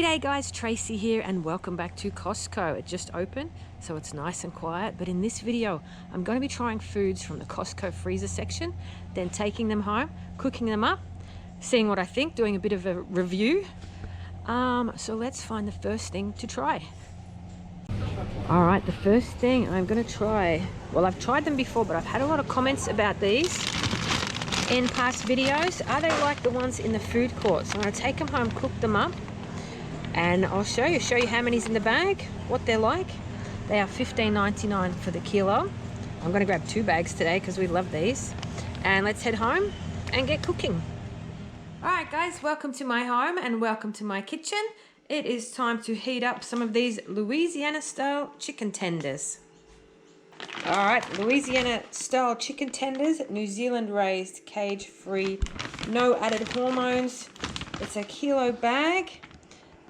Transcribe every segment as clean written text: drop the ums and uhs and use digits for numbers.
G'day guys, Tracy here and welcome back to Costco. It just opened, so it's nice and quiet, but in this video I'm going to be trying foods from the Costco freezer section, then taking them home, cooking them up, seeing what I think, doing a bit of a review. So let's find the first thing to try. Alright, the first thing I'm going to try, well, I've tried them before, but I've had a lot of comments about these in past videos. Are they like the ones in the food court? So I'm going to take them home, cook them up, and I'll show you how many's in the bag, what they're like. They are $15.99 for the kilo. I'm going to grab 2 bags today because we love these. And let's head home and get cooking. Alright guys, welcome to my home and welcome to my kitchen. It is time to heat up some of these Louisiana style chicken tenders. Alright, Louisiana style chicken tenders, New Zealand raised, cage free, no added hormones. It's a kilo bag.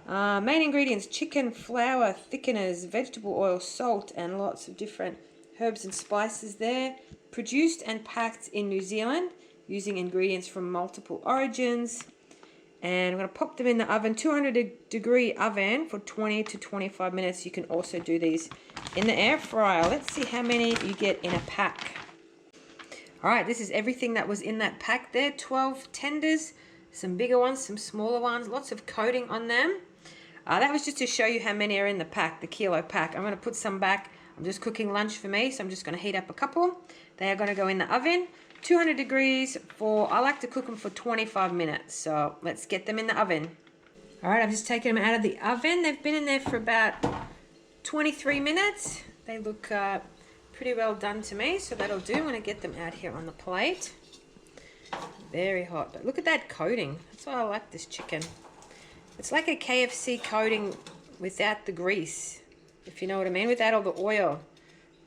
Main ingredients: chicken, flour, thickeners, vegetable oil, salt, and lots of different herbs and spices there. Produced and packed in New Zealand using ingredients from multiple origins. And I'm going to pop them in the oven, 200-degree oven for 20 to 25 minutes. You can also do these in the air fryer. Let's see how many you get in a pack. Alright, this is everything that was in that pack there. 12 tenders, some bigger ones, some smaller ones, lots of coating on them. That was just to show you how many are in the pack, the kilo pack. I'm going to put some back. I'm just cooking lunch for me, so I'm just going to heat up a couple. They are going to go in the oven, 200 degrees for, I like to cook them for 25 minutes. So let's get them in the oven. All right, I've just taken them out of the oven. They've been in there for about 23 minutes. They look pretty well done to me, so that'll do. I'm going to get them out here on the plate. Very hot, but look at that coating. That's why I like this chicken. It's like a KFC coating without the grease, if you know what I mean, without all the oil.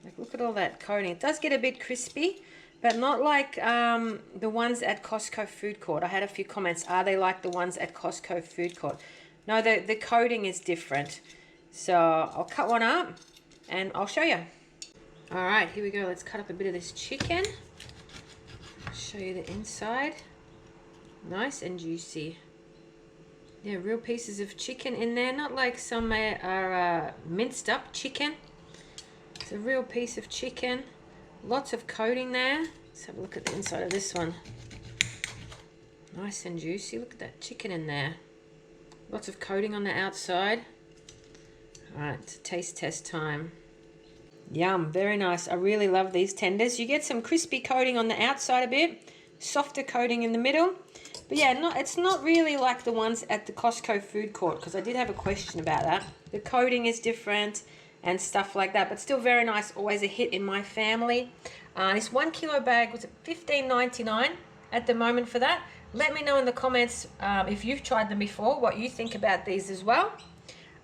Like, look at all that coating. It does get a bit crispy, but not like the ones at Costco Food Court. I had a few comments, are they like the ones at Costco Food Court? No, the coating is different. So I'll cut one up and I'll show you. All right, here we go. Let's cut up a bit of this chicken. Show you the inside. Nice and juicy. Yeah, real pieces of chicken in there, not like some are minced up chicken. It's a real piece of chicken. Lots of coating there. Let's have a look at the inside of this one. Nice and juicy. Look at that chicken in there. Lots of coating on the outside. Alright, it's taste test time. Yum, very nice. I really love these tenders. You get some crispy coating on the outside a bit, softer coating in the middle. But yeah, it's not really like the ones at the Costco Food Court, because I did have a question about that. The coating is different and stuff like that, but still very nice. Always a hit in my family. This 1 kilo bag was $15.99 at the moment for that. Let me know in the comments if you've tried them before, what you think about these as well.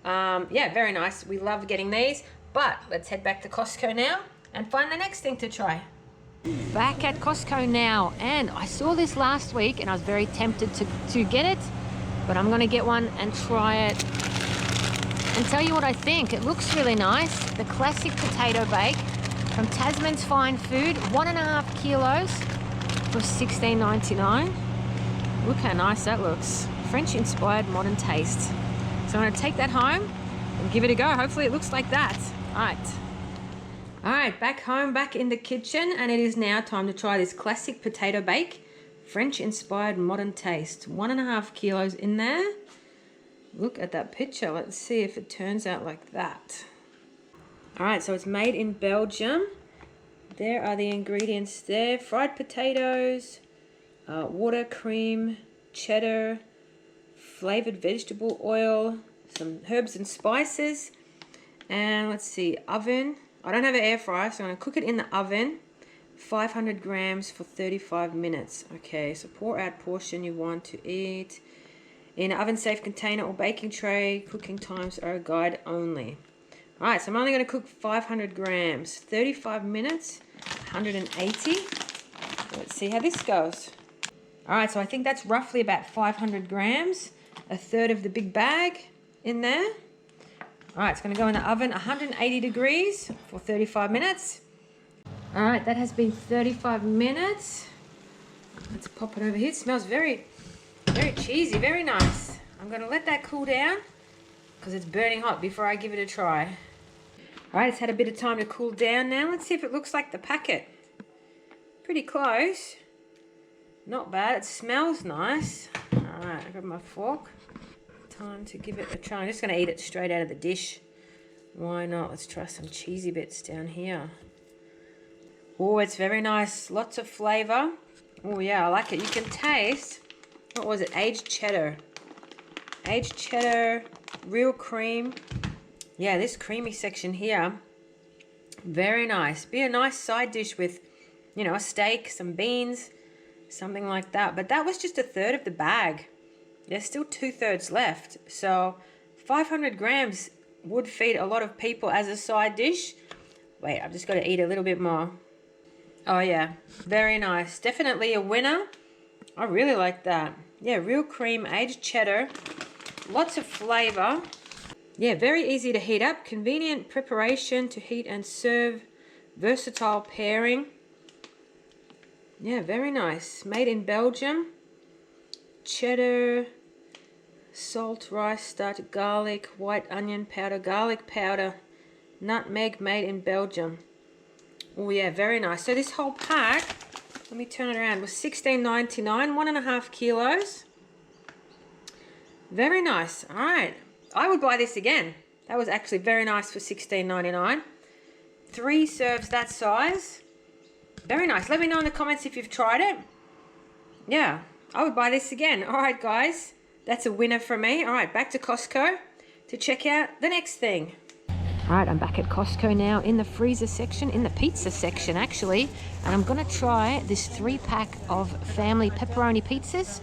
Yeah, very nice. We love getting these. But let's head back to Costco now and find the next thing to try. Back at Costco now, and I saw this last week and I was very tempted to get it, but I'm going to get one and try it and tell you what I think. It looks really nice. The classic potato bake from Tasman's Fine Food, 1.5 kilos for $16.99. Look how nice that looks. French inspired modern taste. So I'm going to take that home and give it a go. Hopefully it looks like that. Alright, back home, back in the kitchen, and it is now time to try this classic potato bake, French inspired modern taste. 1.5 kilos in there. Look at that picture. Let's see if it turns out like that. Alright, so it's made in Belgium. There are the ingredients there. Fried potatoes, water, cream, cheddar, flavored vegetable oil, some herbs and spices, and let's see, oven. I don't have an air fryer, so I'm going to cook it in the oven, 500 grams for 35 minutes. Okay, so pour out portion you want to eat in an oven-safe container or baking tray. Cooking times are a guide only. Alright, so I'm only going to cook 500 grams, 35 minutes, 180. Let's see how this goes. Alright, so I think that's roughly about 500 grams, a third of the big bag in there. Alright, it's going to go in the oven, 180 degrees for 35 minutes. Alright, that has been 35 minutes. Let's pop it over here. It smells very cheesy, very nice. I'm going to let that cool down because it's burning hot before I give it a try. All right, it's had a bit of time to cool down now. Let's see if it looks like the packet. Pretty close. Not bad. It smells nice. All right, I got my fork. Time to give it a try. I'm just going to eat it straight out of the dish. Why not? Let's try some cheesy bits down here. Oh, it's very nice. Lots of flavour. Oh, yeah, I like it. You can taste, what was it? Aged cheddar. Aged cheddar, real cream. Yeah, this creamy section here, very nice. Be a nice side dish with, you know, a steak, some beans, something like that. But that was just a third of the bag. There's still 2/3 left. So 500 grams would feed a lot of people as a side dish. Wait, I've just got to eat a little bit more. Oh yeah, very nice. Definitely a winner. I really like that. Yeah, real cream, aged cheddar, lots of flavor. Yeah, very easy to heat up. Convenient preparation to heat and serve. Versatile pairing. Yeah, very nice. Made in Belgium. Cheddar, salt, rice starch, garlic, white onion powder, garlic powder, nutmeg, made in Belgium. Oh yeah, very nice. So this whole pack, let me turn it around, was $16.99, 1.5 kilos. Very nice. All right. I would buy this again. That was actually very nice for $16.99. 3 serves that size. Very nice. Let me know in the comments if you've tried it. Yeah, I would buy this again. All right, guys. That's a winner for me. All right, back to Costco to check out the next thing. All right, I'm back at Costco now in the freezer section, in the pizza section actually, and I'm gonna try this 3-pack of family pepperoni pizzas.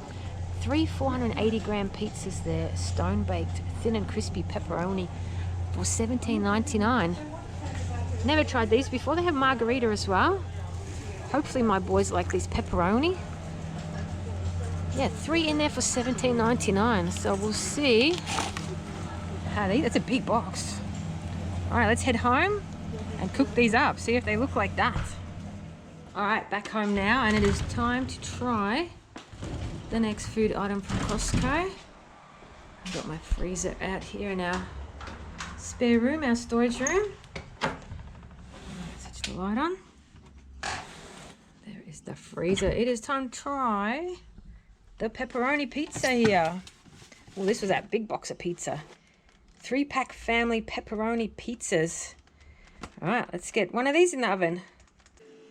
3 480 gram pizzas there, stone baked, thin and crispy pepperoni for $17.99. Never tried these before. They have margarita as well. Hopefully my boys like these pepperoni. Yeah, 3 in there for $17.99. So we'll see how these, that's a big box. All right, let's head home and cook these up, see if they look like that. All right, back home now, and it is time to try the next food item from Costco. I've got my freezer out here in our spare room, our storage room. Switch the light on. There is the freezer. It is time to try the pepperoni pizza here. Well, this was that big box of pizza. 3-pack family pepperoni pizzas. All right, let's get one of these in the oven.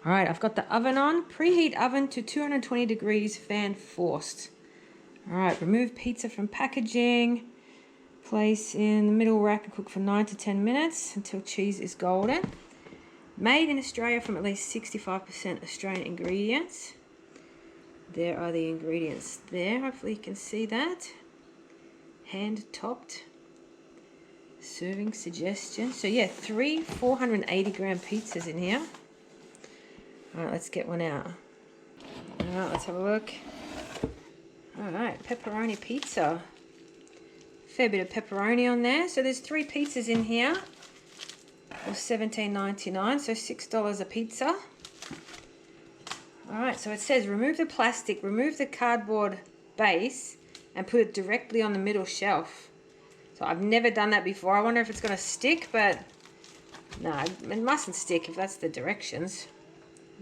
All right, I've got the oven on. Preheat oven to 220 degrees, fan forced. All right, remove pizza from packaging. Place in the middle rack and cook for 9 to 10 minutes until cheese is golden. Made in Australia from at least 65% Australian ingredients. There are the ingredients there. Hopefully you can see that. Hand topped. Serving suggestions. So yeah, 3 480 gram pizzas in here. All right, let's get one out. All right, let's have a look. All right, pepperoni pizza. Fair bit of pepperoni on there. So there's 3 pizzas in here for $17.99, so $6 a pizza. All right, so it says remove the plastic, remove the cardboard base, and put it directly on the middle shelf. So I've never done that before. I wonder if it's going to stick, but no, it mustn't stick if that's the directions.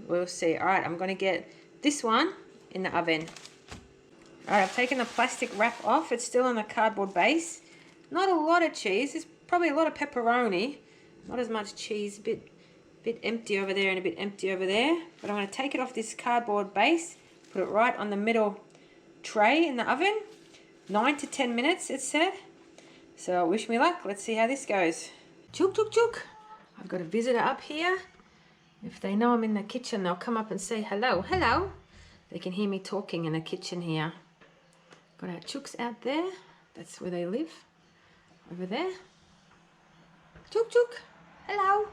We'll see. All right, I'm going to get this one in the oven. All right, I've taken the plastic wrap off. It's still on the cardboard base. Not a lot of cheese. There's probably a lot of pepperoni. Not as much cheese. A bit empty over there and a bit empty over there. But I'm going to take it off this cardboard base, put it right on the middle tray in the oven. 9 to 10 minutes, it said. So wish me luck. Let's see how this goes. Chook, chook, chook. I've got a visitor up here. If they know I'm in the kitchen, they'll come up and say hello. Hello. They can hear me talking in the kitchen here. Got our chooks out there. That's where they live. Over there. Chook, chook. Hello.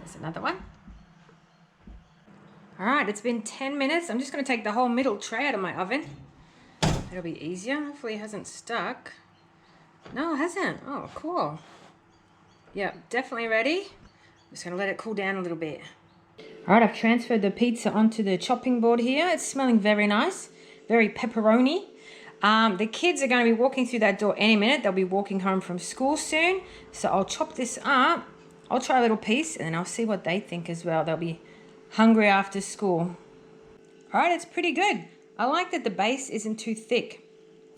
There's another one. All right, it's been 10 minutes. I'm just going to take the whole middle tray out of my oven. That'll be easier. Hopefully it hasn't stuck. No, it hasn't. Oh, cool. Yeah, definitely ready. I'm just going to let it cool down a little bit. All right, I've transferred the pizza onto the chopping board here. It's smelling very nice. Very pepperoni. The kids are going to be walking through that door any minute. They'll be walking home from school soon. So I'll chop this up. I'll try a little piece and then I'll see what they think as well. They'll be hungry after school. All right, it's pretty good. I like that the base isn't too thick.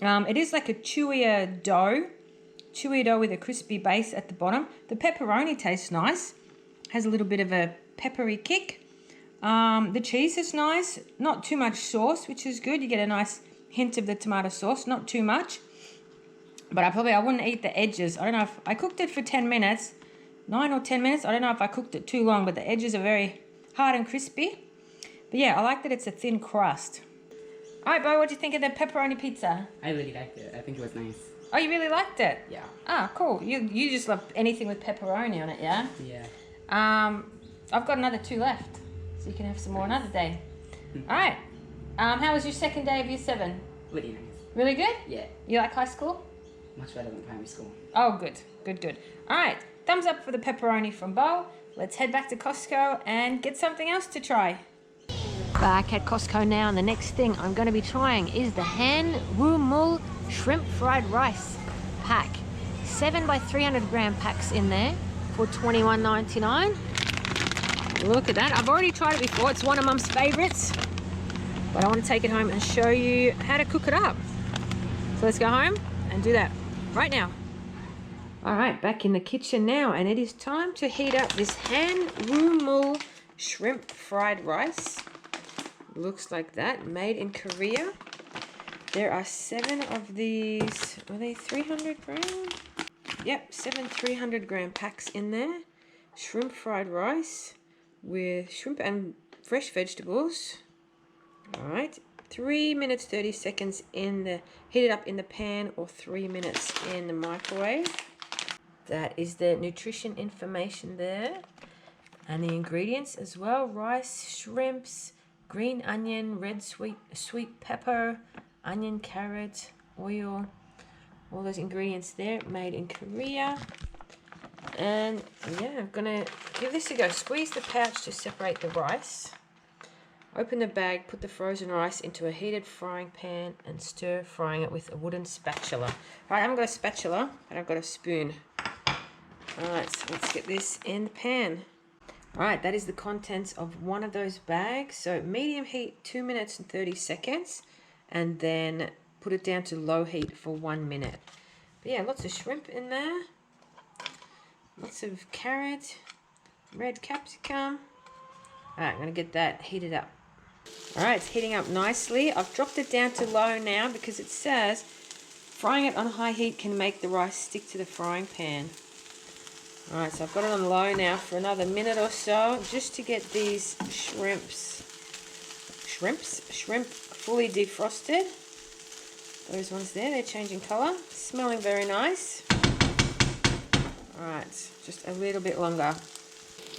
It is like a chewier dough with a crispy base at the bottom. The pepperoni tastes nice. Has a little bit of a peppery kick. The cheese is nice. Not too much sauce, which is good. You get a nice hint of the tomato sauce, not too much. But I wouldn't eat the edges. I don't know if I cooked it for 10 minutes, 9 or 10 minutes. I don't know if I cooked it too long, but the edges are very hard and crispy. But yeah, I like that it's a thin crust. All right, Bo, what do you think of the pepperoni pizza? I really liked it. I think it was nice. Oh, you really liked it? Yeah. Ah, cool. You just love anything with pepperoni on it, yeah? Yeah. I've got another 2 left, so you can have some more another day. All right. How was your second day of year 7? Really nice. Really good? Yeah. You like high school? Much better than primary school. Oh, good. Good. All right. Thumbs up for the pepperoni from Bo. Let's head back to Costco and get something else to try. Back at Costco now, and the next thing I'm going to be trying is the Han Wu Mul Shrimp Fried Rice pack. 7 by 300 gram packs in there for $21.99. Look at that. I've already tried it before. It's one of Mum's favorites. But I want to take it home and show you how to cook it up. So let's go home and do that right now. All right, back in the kitchen now, and it is time to heat up this Han Wu Mul Shrimp Fried Rice. Looks like that, made in Korea. There are 7 of these. Are they 300 gram? Yep, 7 300 gram packs in there. Shrimp fried rice with shrimp and fresh vegetables. All right, 3 minutes 30 seconds in the, heat it up in the pan, or 3 minutes in the microwave. That is the nutrition information there, and the ingredients as well: rice, shrimps, green onion, red sweet pepper, onion, carrot, oil, all those ingredients there, made in Korea. And yeah, I'm gonna give this a go. Squeeze the pouch to separate the rice. Open the bag, put the frozen rice into a heated frying pan and stir frying it with a wooden spatula. All right, I haven't got a spatula, but I've got a spoon. All right, so let's get this in the pan. All right, that is the contents of one of those bags. So medium heat, 2 minutes and 30 seconds, and then put it down to low heat for 1 minute. But yeah, lots of shrimp in there, lots of carrot, red capsicum. All right, I'm gonna get that heated up. All right, it's heating up nicely. I've dropped it down to low now because it says frying it on high heat can make the rice stick to the frying pan. All right, so I've got it on low now for another minute or so, just to get these shrimp fully defrosted. Those ones there, they're changing color, smelling very nice. All right, just a little bit longer.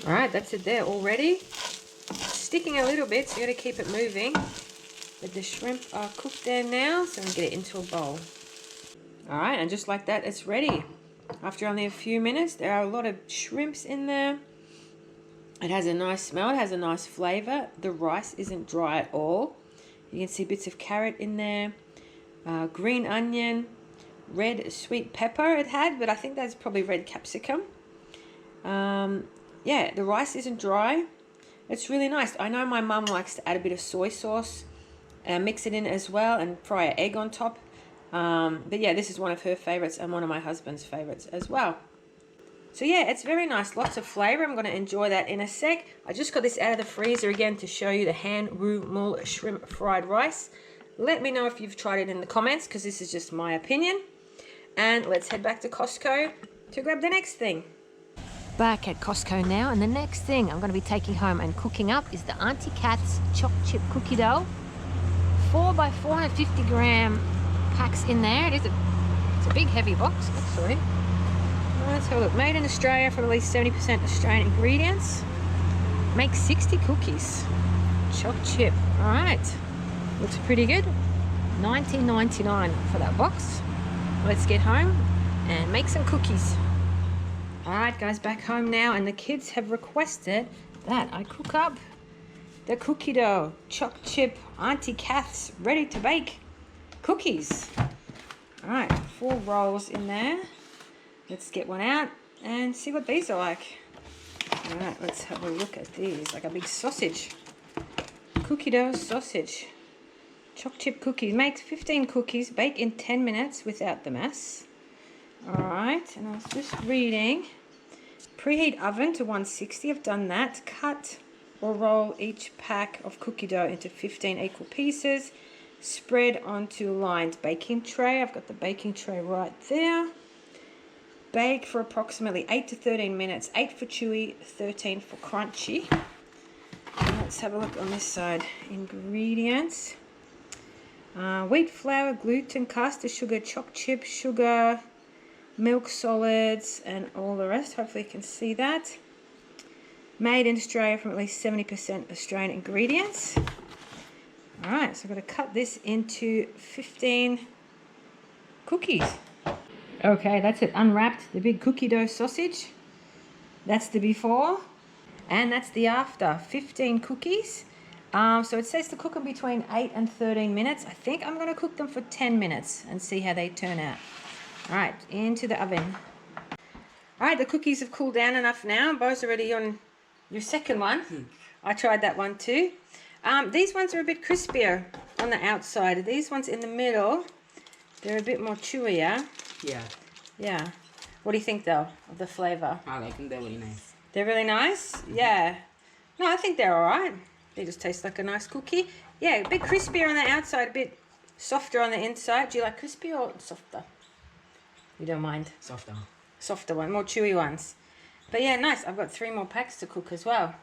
All right, that's it there already. Sticking a little bit, so you got to keep it moving. But the shrimp are cooked there now, so I'm gonna get it into a bowl. All right, and just like that, it's ready. After only a few minutes, there are a lot of shrimps in there. It has a nice smell, it has a nice flavor. The rice isn't dry at all. You can see bits of carrot in there, green onion, red sweet pepper it had, but I think that's probably red capsicum. Yeah, the rice isn't dry. It's really nice. I know my mum likes to add a bit of soy sauce and mix it in as well, and fry an egg on top. But yeah, this is one of her favorites and one of my husband's favorites as well. So yeah, it's very nice, lots of flavor. I'm going to enjoy that in a sec. I just got this out of the freezer again to show you the Han Wu Mul Shrimp Fried Rice. Let me know if you've tried it in the comments, because this is just my opinion. And let's head back to Costco to grab the next thing. Back at Costco now, and the next thing I'm going to be taking home and cooking up is the Auntie Kat's Choc Chip Cookie Dough. 4 by 450 gram packs in there. It's a big heavy box actually. Let's have a look. Made in Australia from at least 70% Australian ingredients. Make 60 cookies. Choc chip. All right. Looks pretty good. $19.99 for that box. Let's get home and make some cookies. All right, guys, back home now, and the kids have requested that I cook up the cookie dough, Choc chip, Auntie Kath's ready to bake. cookies. All right, 4 rolls in there. Let's get one out and see what these are like. All right, let's have a look at these. Like a big sausage. Cookie dough sausage. Choc chip cookies. Make 15 cookies. Bake in 10 minutes without the mess. All right, and I was just reading. Preheat oven to 160. I've done that. Cut or roll each pack of cookie dough into 15 equal pieces. Spread onto lined baking tray. I've got the baking tray right there. Bake for approximately 8 to 13 minutes. 8 for chewy, 13 for crunchy. And let's have a look on this side. Ingredients. Wheat flour, gluten, caster sugar, choc chip, sugar, milk solids, and all the rest. Hopefully you can see that. Made in Australia from at least 70% Australian ingredients. Alright, so I'm going to cut this into 15 cookies. Okay, that's it. Unwrapped the big cookie dough sausage. That's the before. And that's the after. 15 cookies. So it says to cook them between 8 and 13 minutes. I think I'm going to cook them for 10 minutes and see how they turn out. Alright, into the oven. Alright, the cookies have cooled down enough now. Bo's already on your second one. I tried that one too. These ones are a bit crispier on the outside. These ones in the middle, they're a bit more chewier. Yeah. Yeah. What do you think though of the flavour? I like them. They're really nice. They're really nice? Yeah. No, I think they're alright. They just taste like a nice cookie. Yeah, a bit crispier on the outside, a bit softer on the inside. Do you like crispy or softer? You don't mind? Softer. Softer one, more chewy ones. But yeah, nice. I've got 3 more packs to cook as well.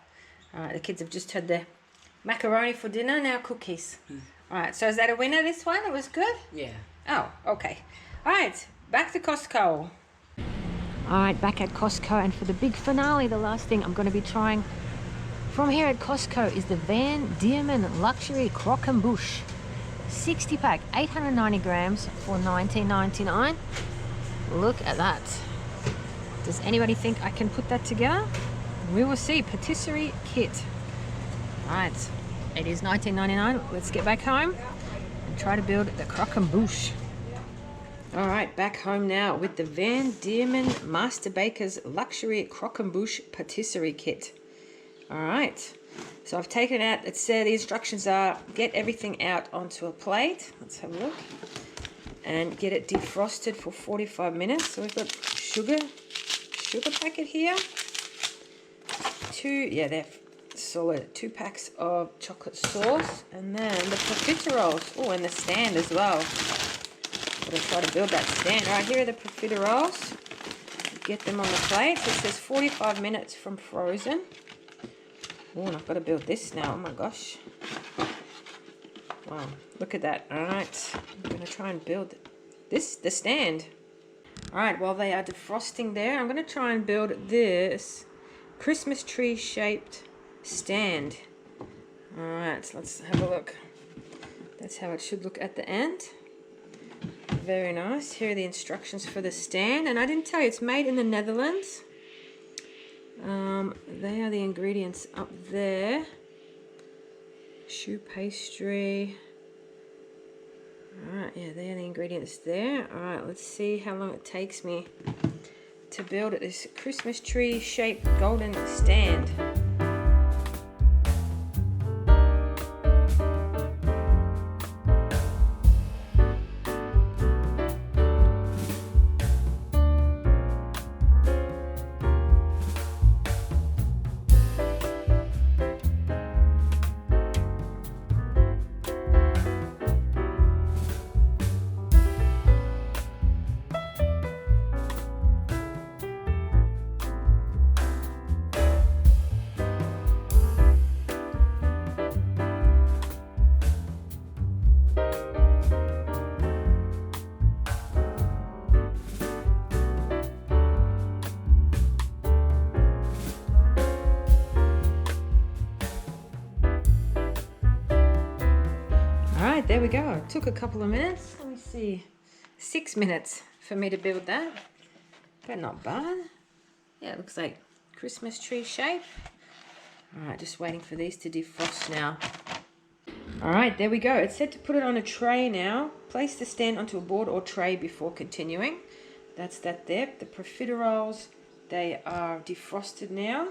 Alright, the kids have just had their macaroni for dinner, now cookies. Alright, so is that a winner, this one? It was good? Yeah. Oh, okay. Alright, back to Costco. Alright, back at Costco, and for the big finale, the last thing I'm going to be trying from here at Costco is the Van Diemen Luxury Croquembouche. 60 pack, 890 grams for $19.99. Look at that. Does anybody think I can put that together? We will see. Patisserie kit. Alright, it is $19.99. Let's get back home and try to build the Croquembouche. Alright, back home now with the Van Diemen Master Baker's Luxury Croquembouche Patisserie Kit. Alright, so I've taken out, it said the instructions are get everything out onto a plate. Let's have a look. And get it defrosted for 45 minutes. So we've got sugar packet here. They're solid. 2 packs of chocolate sauce. And then the profiteroles. Oh, and the stand as well. I'm going to try to build that stand. All right, here are the profiteroles. Get them on the plate. So it says 45 minutes from frozen. Oh, and I've got to build this now. Oh my gosh. Wow, look at that. All right, I'm going to try and build the stand. All right, while they are defrosting there, I'm going to try and build this Christmas tree shaped stand. All right, so let's have a look. That's how it should look at the end. Very nice. Here are the instructions for the stand. And I didn't tell you, it's made in the Netherlands. They are the ingredients up there. Choux pastry. Alright, yeah, they are the ingredients there. Alright, let's see how long it takes me to build this Christmas tree shaped golden stand. There we go. It took a couple of minutes. Let me see. 6 minutes for me to build that. But not bad. Yeah, it looks like Christmas tree shape. Alright, just waiting for these to defrost now. All right, there we go. It's set to put it on a tray now. Place the stand onto a board or tray before continuing. That's that there. The profiteroles, they are defrosted now.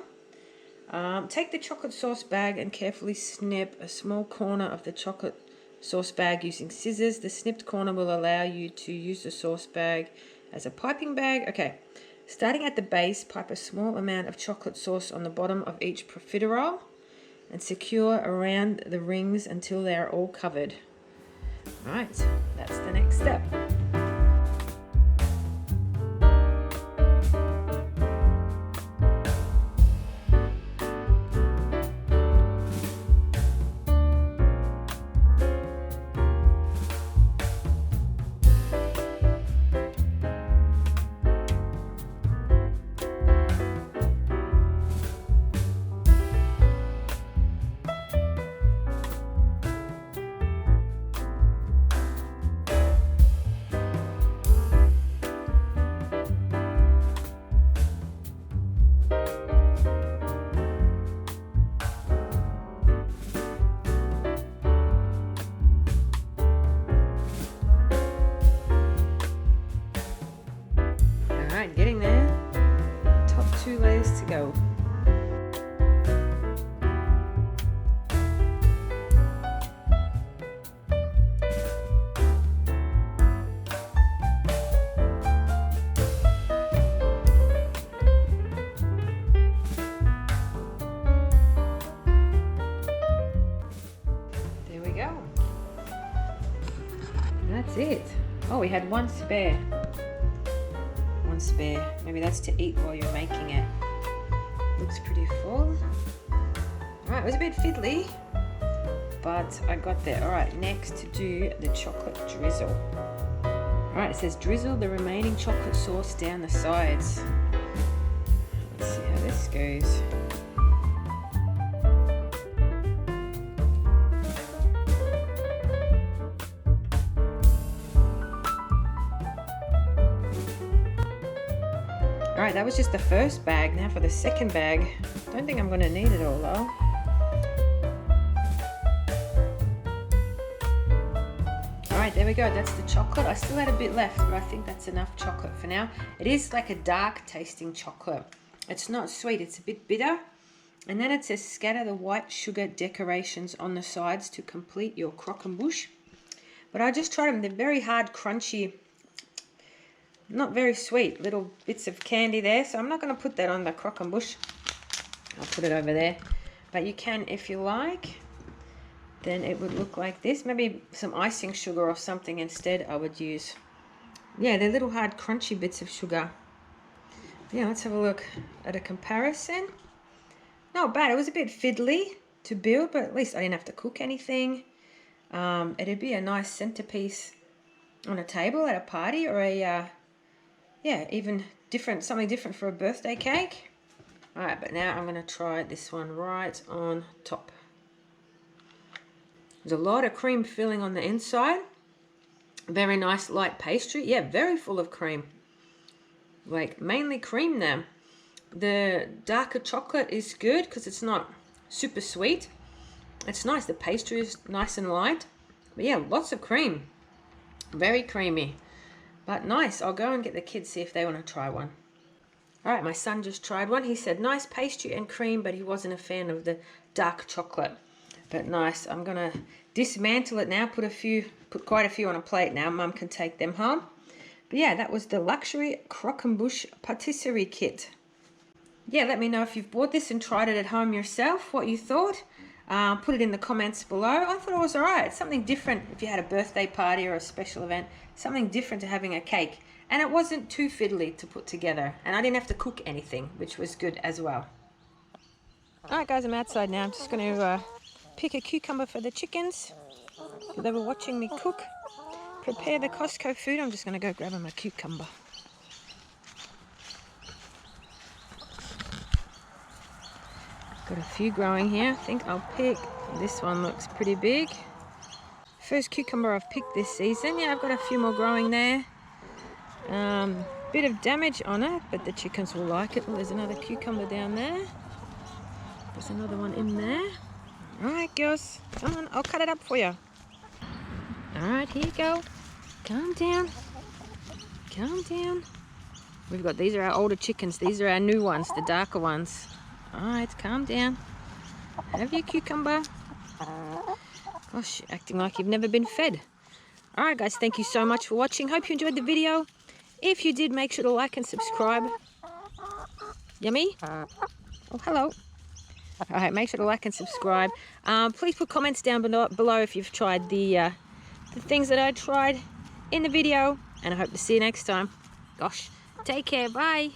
Take the chocolate sauce bag and carefully snip a small corner of the chocolate sauce bag using scissors. The snipped corner will allow you to use the sauce bag as a piping bag. Okay, starting at the base, pipe a small amount of chocolate sauce on the bottom of each profiterole and secure around the rings until they are all covered. All right, that's the next step. Alright, getting there. Top 2 layers to go. There we go. That's it. Oh, we had one spare. Spare. Maybe that's to eat while you're making it. Looks pretty full. Alright, it was a bit fiddly, but I got there. Alright, next to do the chocolate drizzle. Alright, it says drizzle the remaining chocolate sauce down the sides. Let's see how this goes. Alright, that was just the first bag. Now for the second bag. Don't think I'm going to need it all though. Alright, there we go. That's the chocolate. I still had a bit left, but I think that's enough chocolate for now. It is like a dark tasting chocolate. It's not sweet, it's a bit bitter. And then it says scatter the white sugar decorations on the sides to complete your croquembouche. But I just tried them. They're very hard, crunchy. Not very sweet, little bits of candy there. So I'm not going to put that on the croquembouche. I'll put it over there. But you can, if you like, then it would look like this. Maybe some icing sugar or something instead I would use. Yeah, they're little hard crunchy bits of sugar. Yeah, let's have a look at a comparison. Not bad. It was a bit fiddly to build, but at least I didn't have to cook anything. It'd be a nice centerpiece on a table at a party or a... yeah, even different, something different for a birthday cake. All right, but now I'm going to try this one right on top. There's a lot of cream filling on the inside. Very nice light pastry. Yeah, very full of cream. Like mainly cream there. The darker chocolate is good because it's not super sweet. It's nice. The pastry is nice and light. But yeah, lots of cream. Very creamy. But nice. I'll go and get the kids, see if they want to try one. All right, my son just tried one. He said nice pastry and cream, but he wasn't a fan of the dark chocolate. But nice. I'm going to dismantle it now. Put quite a few on a plate now. Mum can take them home. But yeah, that was the luxury croquembouche patisserie kit. Yeah, let me know if you've bought this and tried it at home yourself, what you thought. Put it in the comments below. I thought it was all right. Something different if you had a birthday party or a special event. Something different to having a cake. And it wasn't too fiddly to put together. And I didn't have to cook anything, which was good as well. All right, guys, I'm outside now. I'm just going to pick a cucumber for the chickens. They were watching me cook. Prepare the Costco food. I'm just going to go grab them a cucumber. Got a few growing here. I think I'll pick, this one looks pretty big. First cucumber I've picked this season. Yeah, I've got a few more growing there. Bit of damage on it, but the chickens will like it. Oh, there's another cucumber down there. There's another one in there. All right, girls. Come on, I'll cut it up for you. All right, here you go. Calm down. Calm down. We've got, these are our older chickens. These are our new ones, the darker ones. All right, calm down. Have your cucumber. Gosh, you're acting like you've never been fed. All right, guys, thank you so much for watching. Hope you enjoyed the video. If you did, make sure to like and subscribe. Yummy? Oh, hello. All right, make sure to like and subscribe. Please put comments down below if you've tried the things that I tried in the video. And I hope to see you next time. Gosh, take care. Bye.